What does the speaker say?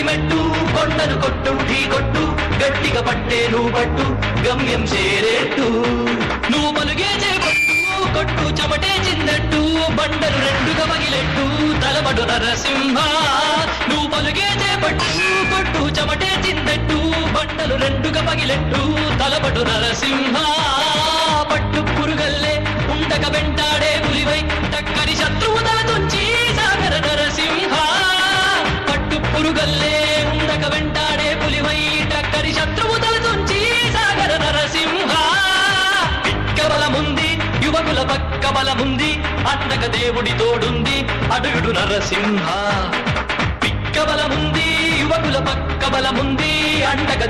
మెట్టు కొండను కొట్టు ఢీ కొట్టు గట్టిగా పట్టే నువ్వు పట్టు గమ్యం చేరేట్టు నువ్వు పలుగే చేపట్టు కొట్టు చెమటే చిందట్టు బండలు రెండుగా పగిలెట్టు తలబడు నరసింహ నువ్వు పలుగే చేపట్టు కొట్టు చెమటే చిందట్టు బండలు రెండుగా పగిలెట్టు తలబడు నరసింహ పట్టు పురుగల్లే ఉండక వెంటాడే పులివై టక్కని శత్రువు తల తుంచి సాగర నరసింహ పట్టు పురుగల్లే ఉండక వెంటాడే పులివై టక్కని శత్రువు తల తుంచి సాగర నరసింహ పిక్క బలముంది యువకుల పక్క బలముంది అండక దేవుడి తోడుంది అడుగుడు నరసింహ పిక్క బలముంది యువకుల పక్క బలముంది అండక